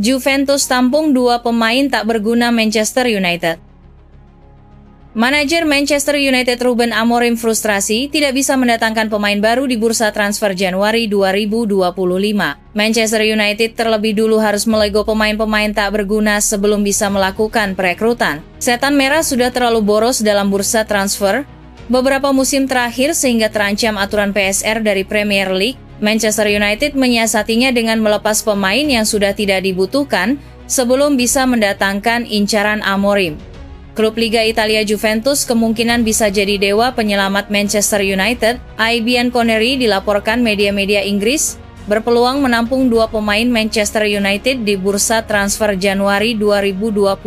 Juventus tampung 2 pemain tak berguna Manchester United. Manajer Manchester United Ruben Amorim frustrasi tidak bisa mendatangkan pemain baru di bursa transfer Januari 2025. Manchester United terlebih dulu harus melego pemain-pemain tak berguna sebelum bisa melakukan perekrutan. Setan merah sudah terlalu boros dalam bursa transfer beberapa musim terakhir sehingga terancam aturan PSR dari Premier League. Manchester United menyiasatinya dengan melepas pemain yang sudah tidak dibutuhkan sebelum bisa mendatangkan incaran Amorim. Klub Liga Italia Juventus kemungkinan bisa jadi dewa penyelamat Manchester United. Ian Connery dilaporkan media-media Inggris berpeluang menampung 2 pemain Manchester United di bursa transfer Januari 2025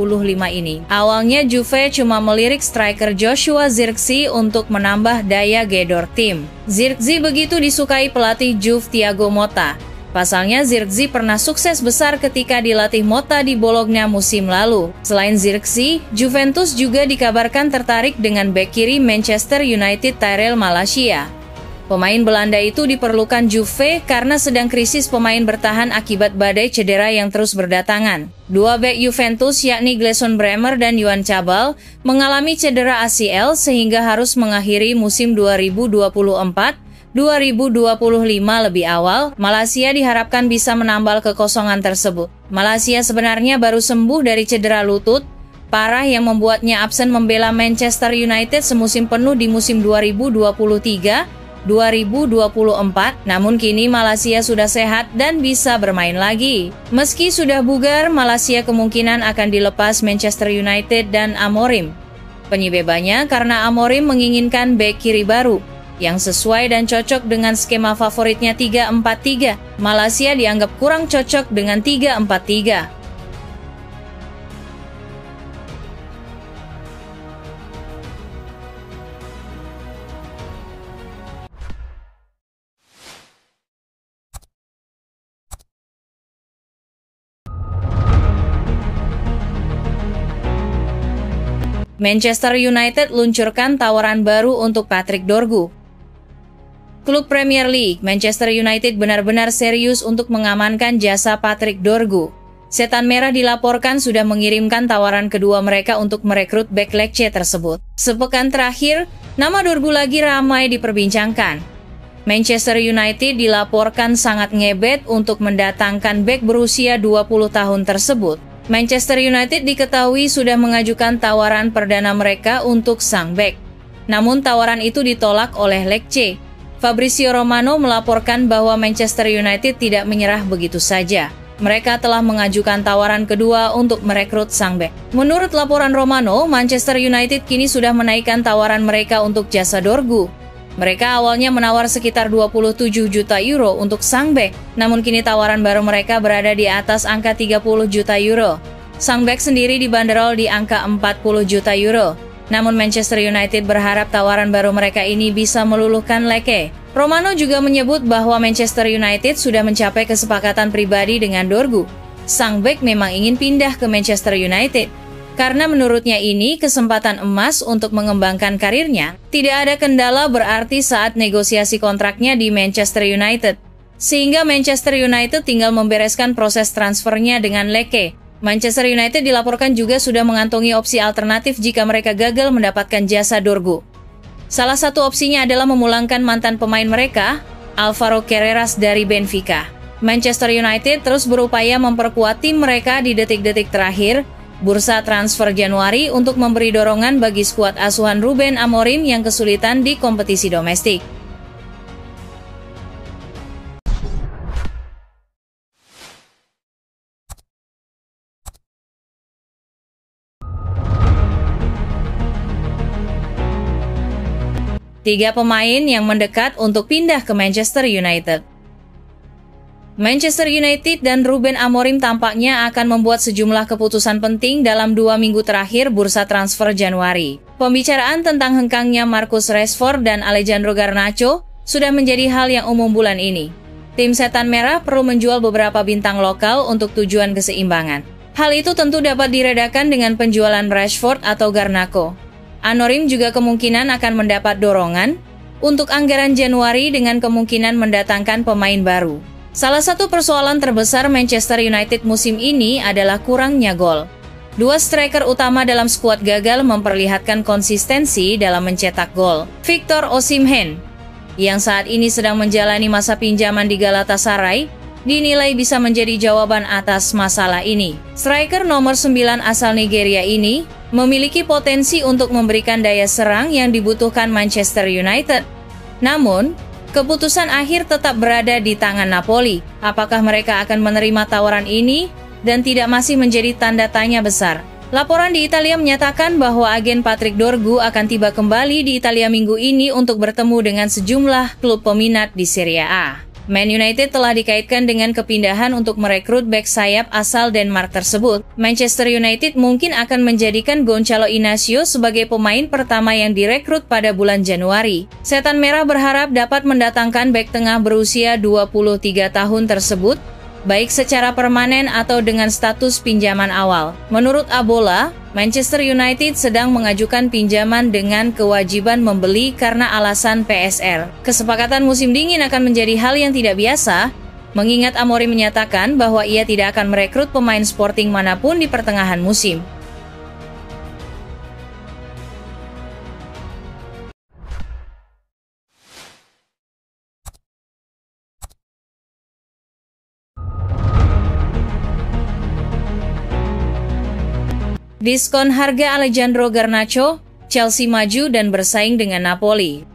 ini. Awalnya Juve cuma melirik striker Joshua Zirkzee untuk menambah daya gedor tim. Zirkzee begitu disukai pelatih Juve Thiago Motta. Pasalnya Zirkzee pernah sukses besar ketika dilatih Motta di Bologna musim lalu. Selain Zirkzee, Juventus juga dikabarkan tertarik dengan bek kiri Manchester United Tyrell Malacia. Pemain Belanda itu diperlukan Juve karena sedang krisis pemain bertahan akibat badai cedera yang terus berdatangan. 2 bek Juventus yakni Gleison Bremer dan Yohan Cabal mengalami cedera ACL sehingga harus mengakhiri musim 2024-2025 lebih awal. Malacia diharapkan bisa menambal kekosongan tersebut. Malacia sebenarnya baru sembuh dari cedera lutut parah yang membuatnya absen membela Manchester United semusim penuh di musim 2023-2024, namun kini Malacia sudah sehat dan bisa bermain lagi. Meski sudah bugar, Malacia kemungkinan akan dilepas Manchester United dan Amorim. Penyebebannya karena Amorim menginginkan bek kiri baru yang sesuai dan cocok dengan skema favoritnya 3-4-3. Malacia dianggap kurang cocok dengan 3-4-3. Manchester United luncurkan tawaran baru untuk Patrick Dorgu. Klub Premier League, Manchester United benar-benar serius untuk mengamankan jasa Patrick Dorgu. Setan Merah dilaporkan sudah mengirimkan tawaran kedua mereka untuk merekrut bek Lecce tersebut. Sepekan terakhir, nama Dorgu lagi ramai diperbincangkan. Manchester United dilaporkan sangat ngebet untuk mendatangkan bek berusia 20 tahun tersebut. Manchester United diketahui sudah mengajukan tawaran perdana mereka untuk sang bek. Namun tawaran itu ditolak oleh Lecce. Fabrizio Romano melaporkan bahwa Manchester United tidak menyerah begitu saja. Mereka telah mengajukan tawaran kedua untuk merekrut sang bek. Menurut laporan Romano, Manchester United kini sudah menaikkan tawaran mereka untuk jasa Dorgu. Mereka awalnya menawar sekitar 27 juta euro untuk sang bek, namun kini tawaran baru mereka berada di atas angka 30 juta euro. Sang bek sendiri dibanderol di angka 40 juta euro. Namun Manchester United berharap tawaran baru mereka ini bisa meluluhkan Lecce. Romano juga menyebut bahwa Manchester United sudah mencapai kesepakatan pribadi dengan Dorgu. Sang bek memang ingin pindah ke Manchester United. Karena menurutnya ini kesempatan emas untuk mengembangkan karirnya, tidak ada kendala berarti saat negosiasi kontraknya di Manchester United. Sehingga Manchester United tinggal membereskan proses transfernya dengan Lecce. Manchester United dilaporkan juga sudah mengantongi opsi alternatif jika mereka gagal mendapatkan jasa Dorgu. Salah satu opsinya adalah memulangkan mantan pemain mereka, Alvaro Carreras dari Benfica. Manchester United terus berupaya memperkuat tim mereka di detik-detik terakhir bursa transfer Januari untuk memberi dorongan bagi skuad asuhan Ruben Amorim yang kesulitan di kompetisi domestik. Tiga pemain yang mendekat untuk pindah ke Manchester United. Manchester United dan Ruben Amorim tampaknya akan membuat sejumlah keputusan penting dalam 2 minggu terakhir bursa transfer Januari. Pembicaraan tentang hengkangnya Marcus Rashford dan Alejandro Garnacho sudah menjadi hal yang umum bulan ini. Tim Setan Merah perlu menjual beberapa bintang lokal untuk tujuan keseimbangan. Hal itu tentu dapat diredakan dengan penjualan Rashford atau Garnacho. Amorim juga kemungkinan akan mendapat dorongan untuk anggaran Januari dengan kemungkinan mendatangkan pemain baru. Salah satu persoalan terbesar Manchester United musim ini adalah kurangnya gol. Dua striker utama dalam skuad gagal memperlihatkan konsistensi dalam mencetak gol. Victor Osimhen, yang saat ini sedang menjalani masa pinjaman di Galatasaray, dinilai bisa menjadi jawaban atas masalah ini. Striker nomor 9 asal Nigeria ini memiliki potensi untuk memberikan daya serang yang dibutuhkan Manchester United. Namun, keputusan akhir tetap berada di tangan Napoli. Apakah mereka akan menerima tawaran ini dan tidak masih menjadi tanda tanya besar? Laporan di Italia menyatakan bahwa agen Patrick Dorgu akan tiba kembali di Italia minggu ini untuk bertemu dengan sejumlah klub peminat di Serie A. Man United telah dikaitkan dengan kepindahan untuk merekrut bek sayap asal Denmark tersebut. Manchester United mungkin akan menjadikan Gonçalo Inacio sebagai pemain pertama yang direkrut pada bulan Januari. Setan Merah berharap dapat mendatangkan bek tengah berusia 23 tahun tersebut, baik secara permanen atau dengan status pinjaman awal. Menurut Abola, Manchester United sedang mengajukan pinjaman dengan kewajiban membeli karena alasan PSR. Kesepakatan musim dingin akan menjadi hal yang tidak biasa, mengingat Amorim menyatakan bahwa ia tidak akan merekrut pemain Sporting manapun di pertengahan musim. Diskon harga Alejandro Garnacho, Chelsea maju dan bersaing dengan Napoli.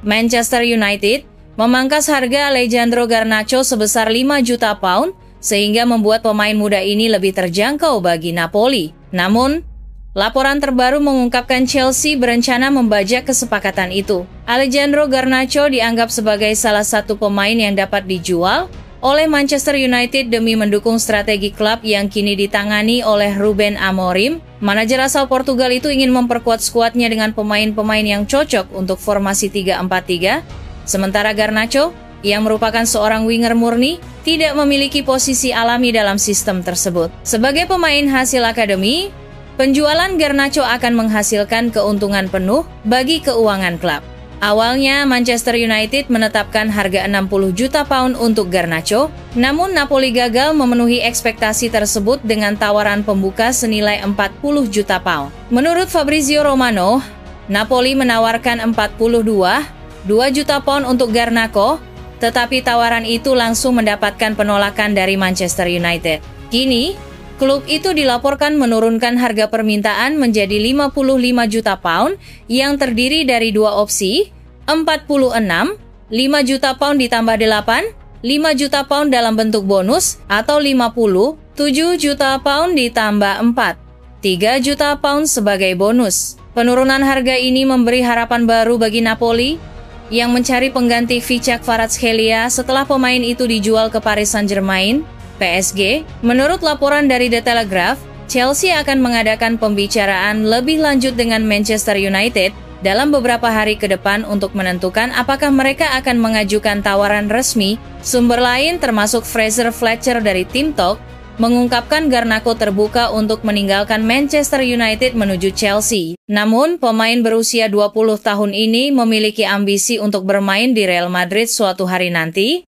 Manchester United memangkas harga Alejandro Garnacho sebesar 5 juta pound, sehingga membuat pemain muda ini lebih terjangkau bagi Napoli. Namun, laporan terbaru mengungkapkan Chelsea berencana membajak kesepakatan itu. Alejandro Garnacho dianggap sebagai salah satu pemain yang dapat dijual oleh Manchester United demi mendukung strategi klub yang kini ditangani oleh Ruben Amorim. Manajer asal Portugal itu ingin memperkuat skuadnya dengan pemain-pemain yang cocok untuk formasi 3-4-3. Sementara Garnacho, yang merupakan seorang winger murni, tidak memiliki posisi alami dalam sistem tersebut. Sebagai pemain hasil akademi, penjualan Garnacho akan menghasilkan keuntungan penuh bagi keuangan klub. Awalnya, Manchester United menetapkan harga 60 juta pound untuk Garnacho, namun Napoli gagal memenuhi ekspektasi tersebut dengan tawaran pembuka senilai 40 juta pound. Menurut Fabrizio Romano, Napoli menawarkan 42 juta pound untuk Garnacho, tetapi tawaran itu langsung mendapatkan penolakan dari Manchester United. Kini, klub itu dilaporkan menurunkan harga permintaan menjadi 55 juta pound yang terdiri dari dua opsi, 46, 5 juta pound ditambah 8, 5 juta pound dalam bentuk bonus, atau 50, 7 juta pound ditambah 4, 3 juta pound sebagai bonus. Penurunan harga ini memberi harapan baru bagi Napoli yang mencari pengganti Vichak Kvaratskhelia setelah pemain itu dijual ke Paris Saint-Germain, PSG. Menurut laporan dari The Telegraph, Chelsea akan mengadakan pembicaraan lebih lanjut dengan Manchester United dalam beberapa hari ke depan untuk menentukan apakah mereka akan mengajukan tawaran resmi. Sumber lain termasuk Fraser Fletcher dari Team Talk mengungkapkan Garnacho terbuka untuk meninggalkan Manchester United menuju Chelsea. Namun, pemain berusia 20 tahun ini memiliki ambisi untuk bermain di Real Madrid suatu hari nanti.